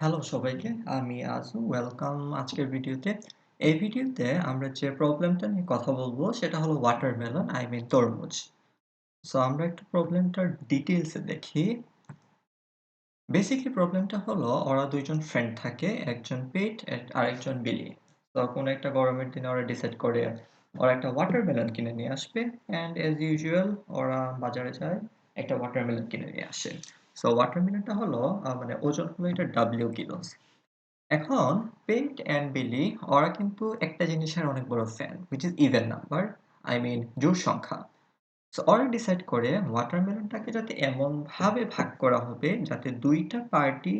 Hello সবাইকে, আমি আজু। Welcome আজকের ভিডিওতে। এই ভিডিওতে আমরা যে প্রবলেমটা নিয়ে কথা বলবো সেটা হলো ওয়াটারমেলন, তরমুজ। সো আমরা একটু প্রবলেমটার ডিটেইলসে দেখি। বেসিক্যালি প্রবলেমটা হলো ওরা ২ জন ফ্রেন্ড থাকে, একজন পিট আরেকজন বিলি। তো কোনো একটা গরমের দিনে ওরা ডিসাইড করে ওরা একটা ওয়াটারমেলন কিনে নিয়ে আসবে অ্যান্ড অ্যাজ ইউজুয়াল ওরা বাজারে যায়, একটা ওয়াটারমেলন কিনে নিয়ে আসে। সো ওয়াটারমেলনটা হলো মানে ওজন হলো এটা W কিলোস। এখন পেন্ট অ্যান্ড বিলি ওরা কিন্তু একটা জিনিসের অনেক বড় fan, which is even number, জোড় সংখ্যা। সো ওরা ডিসাইড করে ওয়াটারমেলনটাকে যাতে এমনভাবে ভাগ করা হবে যাতে দুইটা পার্টি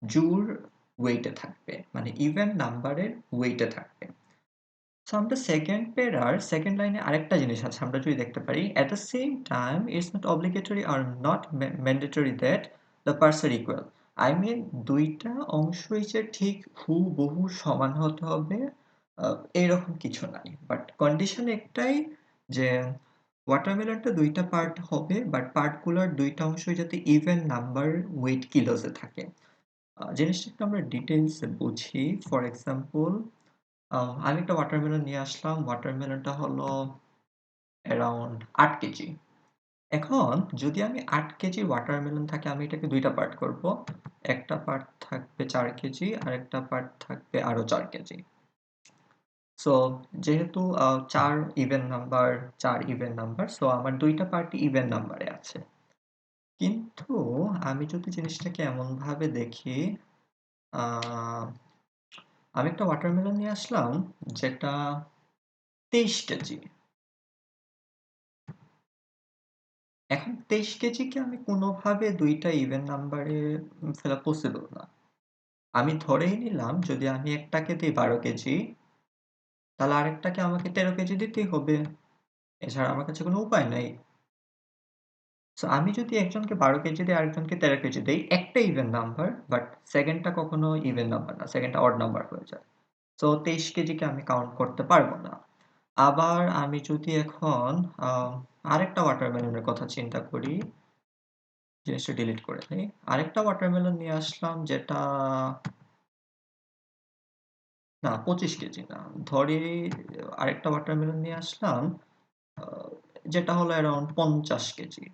জোড় ওয়েটে থাকবে, মানে ইভেন নাম্বারের ওয়েটে থাকবে। সো আমরা সেকেন্ড প্যারার সেকেন্ড লাইনে আরেকটা জিনিস আছে, আমরা যদি দেখতে পারি at the same time it's not obligatory or not mandatory that the parts are equal. দুইটা অংশই যে ঠিক হুবহু সমান হতে হবে এইরকম কিছু নাই, বাট কন্ডিশন একটাই যে ওয়াটারমেলনটা দুইটা পার্ট হবে, বাট পার্টগুলোর দুইটা অংশই যাতে ইভেন নাম্বার ওয়েট কিলোসে থাকে। জিনিসটা একটু আমরা ডিটেইলসে বুঝি। ফর এক্সাম্পল, আমি একটা ওয়াটারমেলন নিয়ে আসলাম। ওয়াটারমেলনটা হলো অ্যারাউন্ড ৮ কেজি। এখন যদি আমি ৮ কেজির ওয়াটারমেলন থাকে, আমি এটাকে ২ টা পার্ট করব। একটা পার্ট থাকবে ৪ কেজি, আরেকটা পার্ট থাকবে আরো ৪ কেজি। সো যেহেতু ৪ even number, ৪ even number, so আমার ২ টা পার্টই ইভেন নাম্বারে আছে। কিন্তু আমি যদি জিনিসটাকে এমনভাবে দেখি, আ আমি একটা ওয়াটারমেলন নিয়ে আসলাম যেটা ২৩ কেজি। এখন ২৩ কেজিকে আমি কোনোভাবে ২ টা ইভেন নাম্বারে ফেলা পসিবল না। আমি ধরেই নিলাম যদি আমি একটাকে দেই ১২ কেজি, তাহলে আরেকটাকে আমাকে ১৩ কেজি দিতেই হবে। এছাড়া আমার কাছে কোনো উপায় নাই। সো আমি যদি একজনকে ১২ কেজি দেই, আরেকজনকে ১৩ কেজি দেই, একটা ইভেন নাম্বার, বাট সেকেন্ডটা কখনো ইভেন নাম্বার না। সেকেন্ডটা অড নাম্বার হয়ে যায়। সো ২৩ কেজিকে আমি কাউন্ট করতে পারব না। আবার আমি যদি এখন আ আরেকটা ওয়াটারমেলনের কথা চিন্তা করি, জিনিসটা ডিলিট করে দেই। আরেকটা ওয়াটারমেলন নিয়ে আসলাম যেটা না ২৫ কেজি না। ধরি আরেকটা ওয়াটারমেলন নিয়ে আসলাম আ যেটা হলো অ্যারাউন্ড ৫০ কেজি।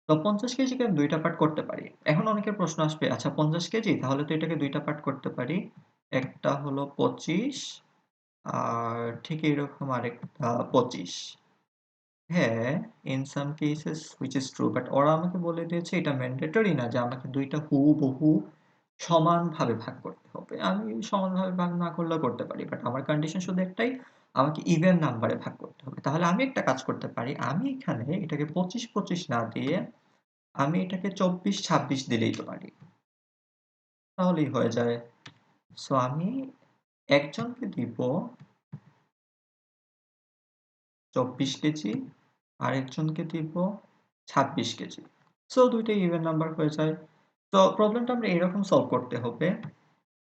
তো ৫০ কেজিকে আমি ২ টা পার্ট করতে পারি। এখন অনেকের প্রশ্ন আসবে, আচ্ছা ৫০ কেজি তাহলে তো এটাকে ২ টা পার্ট করতে পারি। একটা হলো ২৫ আর ঠিক এইরকম আরেকটা ২৫। হ্যাঁ, in some cases which is true, but ওরা আমাকে বলে দিয়েছে এটা ম্যান্ডেটরি না যে আমাকে ২ টা হুবহু সমানভাবে ভাগ করতে হবে। আমি সমানভাবে ভাগ না করলেও করতে পারি। বাট আমার কন্ডিশন শুধু একটাই, আমাকে ইভেন নাম্বারে ভাগ করতে হবে। তাহলে আমি একটা কাজ করতে পারি। আমি এখানে এটাকে ২৫-২৫ না দিয়ে আমি এটাকে ২৪-২৬ দিলেই তো পারি। তাহলেই হয়ে যায়। সো আমি একজনকে দিব ২৪ কেজি, আরেকজনকে দিব ২৬ কেজি। সো ২ টাই ইভেন নাম্বার হয়ে যায়। তো প্রবলেমটা আমরা এরকম সলভ করতে হবে।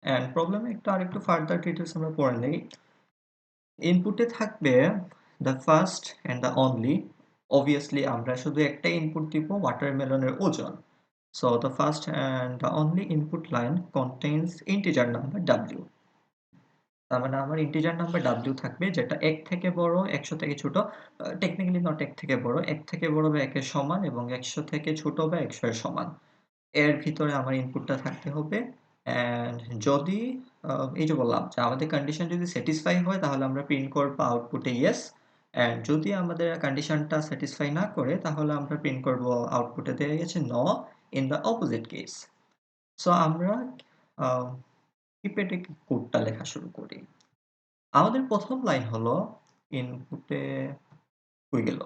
অ্যান্ড প্রবলেমে একটু আরেকটু ফার্দার ডিটেইলস আমরা পড়ে নেই। ইনপুটে থাকবে the first and the only. Obviously আমরা শুধু একটাই ইনপুট দিব, ওয়াটারমেলনের ওজন। So the first and the only input line contains integer number w. তার মানে আমার ইন্টিজার নাম্বার w থাকবে যেটা ১ থেকে বড়, ১০০ থেকে ছোট। টেকনিক্যালি নট ১ থেকে বড়, ১ থেকে বড় বা ১ এর সমান এবং ১০০ থেকে ছোট বা ১০০ এর সমান। এর ভিতরে আমার ইনপুটটা থাকতে হবে। অ্যান্ড যদি আ এই যে বললাম যে আমাদের কন্ডিশন যদি স্যাটিসফাই হয় তাহলে আমরা প্রিন্ট করব আউটপুটে ইয়েস। অ্যান্ড যদি আমাদের কন্ডিশনটা স্যাটিসফাই না করে তাহলে আমরা প্রিন্ট করব আউটপুটে দেয়া গেছে no in the opposite case. So আমরা আ কিপ্যাডে কোডটা লেখা শুরু করি। আমাদের ১ম লাইন হলো ইনপুটে কই গেল?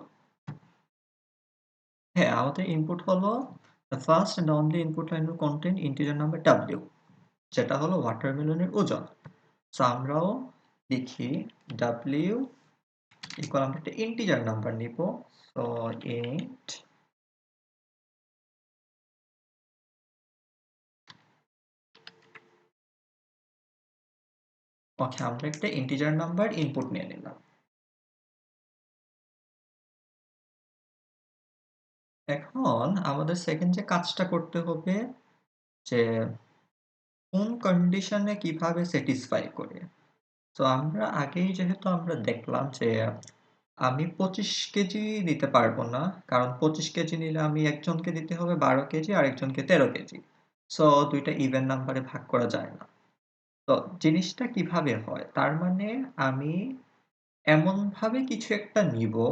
হ্যাঁ, আমাদের ইনপুট হলো the first and only input line will contain integer number w, যেটা হলো ওয়াটারমেলনের ওজন। সো আমরাও লিখি w ইকুয়াল, আমরা একটা ইন্টিজার নাম্বার নিব। সো ইন্ট, ওকে, আমরা একটা ইন্টিজার নাম্বার ইনপুট নিয়ে নিলাম। এখন আমাদের সেকেন্ড যে কাজটা করতে হবে যে কোন কন্ডিশনে কিভাবে স্যাটিসফাই করে? তো আমরা আগেই যেহেতু আমরা দেখলাম যে আমি ২৫ কেজি নিতে পারব না। কারণ ২৫ কেজি নিলে আমি একজনকে দিতে হবে ১২ কেজি আরেকজনকে ১৩ কেজি। সো ২ টা ইভেন নাম্বারে ভাগ করা যায় না। তো জিনিসটা কিভাবে হয়? তার মানে আমি এমনভাবে কিছু একটা নিবো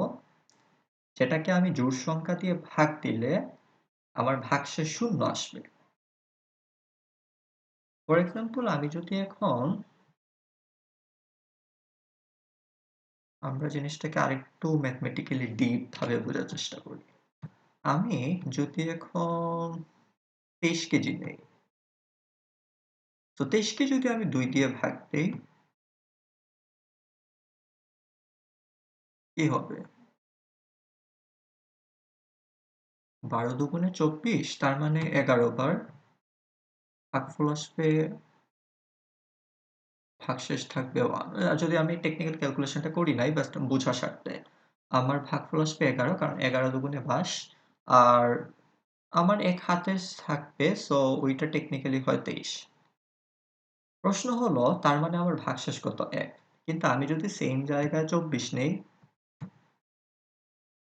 যেটাকে আমি জোড় সংখ্যা দিয়ে ভাগ দিলে আমার ভাগশেষ শূন্য আসবে। ফর এক্সাম্পল আমি যদি এখন আমরা জিনিসটাকে আরেকটু ম্যাথমেটিক্যালি ডিপ ভাবে বোঝার চেষ্টা করি। আমি যদি এখন ২৩ কেজি নেই, তো ২৩ কে যদি আমি ২ দিয়ে ভাগ দেই, কি হবে? ১২ দুগুণে ২৪ তার মানে ১১ বার। ভাগফল আসবে ভাগশেষ থাকবে ১ যদি আমি টেকনিক্যাল ক্যালকুলেশনটা করি নাই বাট বোঝার স্বার্থে। আমার ভাগফল আসবে ১১ কারণ ১১ দুগুণে ২২ আর আমার এক হাতে থাকবে সো ওইটা টেকনিক্যালি হয় ২৩। প্রশ্ন হলো তার মানে আমার ভাগশেষ কত? ১। কিন্তু আমি যদি সেইম জায়গায় ২৪ নেই,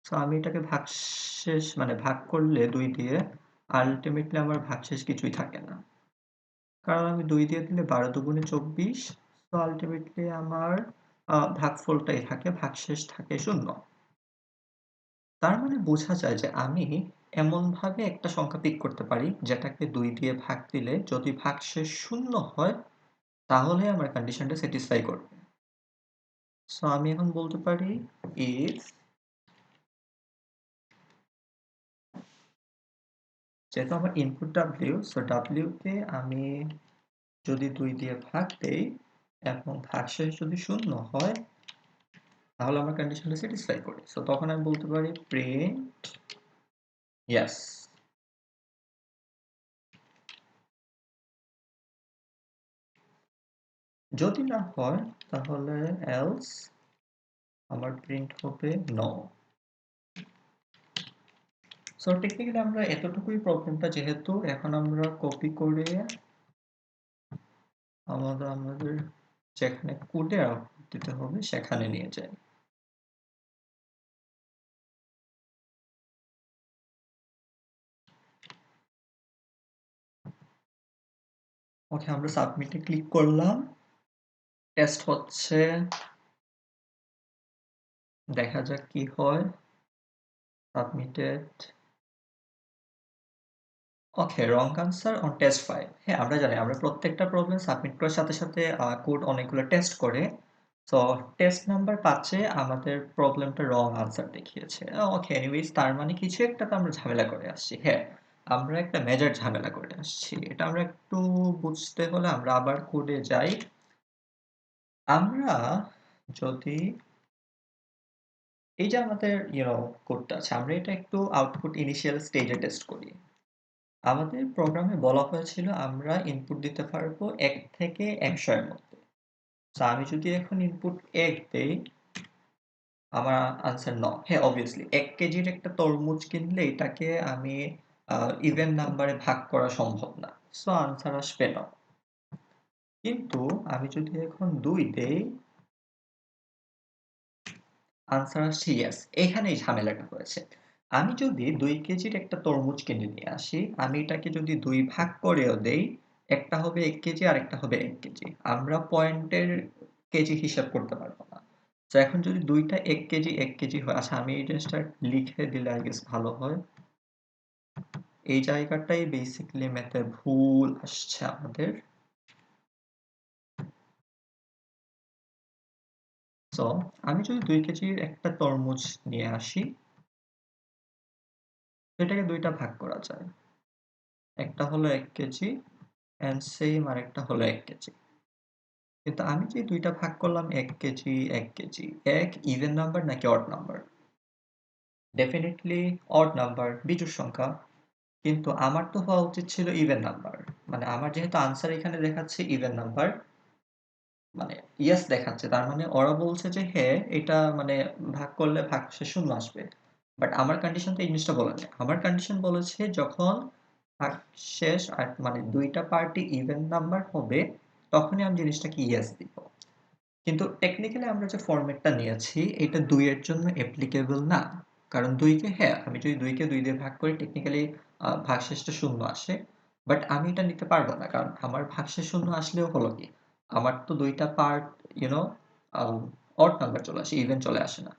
সো আমি এটাকে ভাগশেষ মানে ভাগ করলে ২ দিয়ে আল্টিমেটলি আমার ভাগশেষ কিছুই থাকে না। কারণ আমি ২ দিয়ে দিলে ১২ দুগুণে ২৪ সো আল্টিমেটলি আমার ভাগফলটাই থাকে, ভাগশেষ থাকে ০। তার মানে বোঝা যায় যে আমি এমনভাবে একটা সংখ্যা পিক করতে পারি যেটাকে ২ দিয়ে ভাগ দিলে যদি ভাগশেষ ০ হয় তাহলে আমার কন্ডিশনটা স্যাটিসফাই করবে। সো আমি এখন বলতে পারি if যেহেতু আমার ইনপুট W সো W কে আমি যদি ২ দিয়ে ভাগ দেই এবং ভাগশেষ যদি ০ হয় তাহলে আমার কন্ডিশনটা স্যাটিসফাই করে। সো তখন আমি বলতে পারি প্রিন্ট ইয়েস। যদি না হয় তাহলে এলস আমার প্রিন্ট হবে নো। সো টেকনিক্যালি আমরা এতটুকুই প্রবলেমটা যেহেতু এখন আমরা কপি করে আমাদের যেখানে কোডে আউটপুট দিতে হবে সেখানে নিয়ে যাই। ওকে আমরা সাবমিটে ক্লিক করলাম। টেস্ট হচ্ছে, দেখা যাক কি হয়। Submitted. Okay wrong answer on test file. হ্যাঁ আমরা জানি আমরা প্রত্যেকটা প্রবলেম সাবমিট করার সাথে সাথে কোড অনেকগুলো টেস্ট করে। সো টেস্ট নাম্বার ৫ এ আমাদের প্রবলেমটা রং আনসার দেখিয়েছে। ওকে এনিওয়েজ তার মানে কিছু একটা তো আমরা ঝামেলা করে আসছি। হ্যাঁ আমরা একটা মেজর ঝামেলা করে আসছি। এটা আমরা একটু বুঝতে হলে আমরা আবার কোডে যাই। আমরা যদি এই যে আমাদের কোডটা আছে আমরা এটা একটু আউটপুট ইনিশিয়াল স্টেজে টেস্ট করি। আমাদের প্রোগ্রামে বলা হয়েছিল আমরা ইনপুট দিতে পারবো ১ থেকে ১০০ এর মধ্যে। সো আমি যদি এখন ইনপুট ১ দেই আমার আনসার ন। হ্যাঁ অবভিয়াসলি ১ কেজির একটা তরমুজ কিনলে এটাকে আমি ইভেন নাম্বারে ভাগ করা সম্ভব না। সো আনসার আসবে ন। কিন্তু আমি যদি এখন ২ দেই আনসার আসছে ইয়েস। এখানেই ঝামেলাটা হয়েছে। আমি যদি ২ কেজির একটা তরমুজ কিনে নিয়ে আসি, আমি এটাকে যদি ২ ভাগ করেও দেই, একটা হবে ১ কেজি আরেকটা হবে ১ কেজি। আমরা পয়েন্টের কেজি হিসাব করতে পারব না। তো এখন যদি ২ টা ১ কেজি ১ কেজি হয়, আচ্ছা আমি এই জিনিসটা লিখে দিলে আই গেস ভালো হয়। এই জায়গাটাই বেসিক্যালি ম্যাথে ভুল আসছে আমাদের। সো আমি যদি ২ কেজির একটা তরমুজ নিয়ে আসি, এটাকে ২ টা ভাগ করা যায়। একটা হলো ১ কেজি অ্যান্ড সেইম আরেকটা হলো ১ কেজি। কিন্তু আমি যে ২ টা ভাগ করলাম ১ কেজি, ১ কেজি। ১ ইভেন নাম্বার নাকি odd number? Definitely odd number, বিজোড় সংখ্যা। কিন্তু আমার তো হওয়া উচিত ছিল ইভেন নাম্বার। মানে আমার যেহেতু আনসার এখানে দেখাচ্ছে ইভেন নাম্বার, মানে ইয়েস দেখাচ্ছে। তার মানে ওরা বলছে যে হ্যাঁ, এটা মানে ভাগ করলে ভাগশেষ শূন্য আসবে। বাট আমার কন্ডিশন তো এই জিনিসটা বলে নাই। আমার কন্ডিশন বলেছে যখন ভাগ শেষ আর মানে দুইটা পার্টি ইভেন নাম্বার হবে, তখনই আমি জিনিসটাকে ইয়েস দিব। কিন্তু টেকনিক্যালি আমরা যে ফরম্যাটটা নিয়েছি এটা ২ এর জন্য অ্যাপ্লিকেবল না। কারণ ২ কে হ্যাঁ, আমি যদি ২ কে ২ দিয়ে ভাগ করি টেকনিক্যালি ভাগশেষটা ০ আসে। বাট আমি এটা নিতে পারব না। কারণ আমার ভাগশেষ ০ আসলেও হলো কি? আমার তো ২ টা part you know odd number চলে আসে, ইভেন চলে আসে না।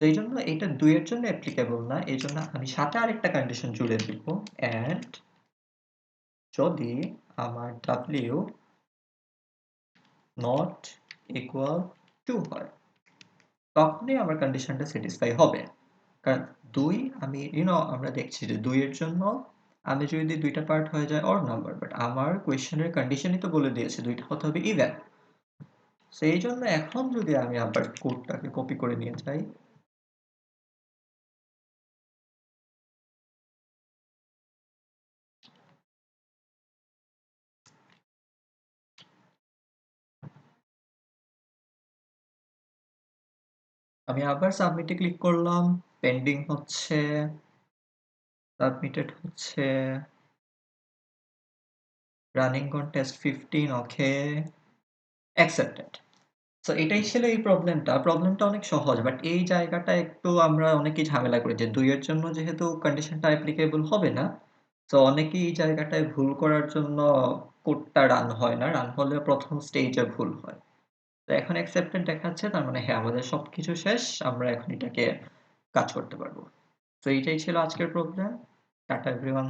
তো এইজন্য এটা ২ এর জন্য অ্যাপ্লিকেবল না। এজন্য আমি সাথে আরেকটা কন্ডিশন জুড়ে দিব। অ্যান্ড যদি আমার W নট ইকুয়াল টু হয়, তখনই আমার কন্ডিশনটা স্যাটিসফাই হবে। কারণ ২ আমি আমরা দেখছি যে ২ এর জন্য আমি যদি ২ টা পার্ট হয়ে যায় অড নাম্বার, বাট আমার কোয়েশ্চেনের কন্ডিশনই তো বলে দিয়েছে ২ টা হতে হবে ইভেন। সো এইজন্য এখন যদি আমি আবার কোডটাকে কপি করে নিয়ে যাই, আমি আবার সাবমিটে ক্লিক করলাম, পেন্ডিং হচ্ছে, সাবমিটেড হচ্ছে, running on test 15 okay, accepted. So এটাই ছিল এই প্রবলেমটা। প্রবলেমটা অনেক সহজ। বাট এই জায়গাটা একটু আমরা অনেকেই ঝামেলা করি যে ২ এর জন্য যেহেতু কন্ডিশনটা অ্যাপ্লিকেবল হবে না, সো অনেকেই এই জায়গাটায় ভুল করার জন্য কোডটা রান হয় না। রান হলেও ১ম স্টেজে ভুল হয়। তো এখন অ্যাকসেপ্টেড দেখাচ্ছে তার মানে হ্যাঁ, আমাদের সবকিছু শেষ। আমরা এখন এটাকে কাজ করতে পারবো। তো এইটাই ছিল আজকের প্রবলেম। Tata everyone.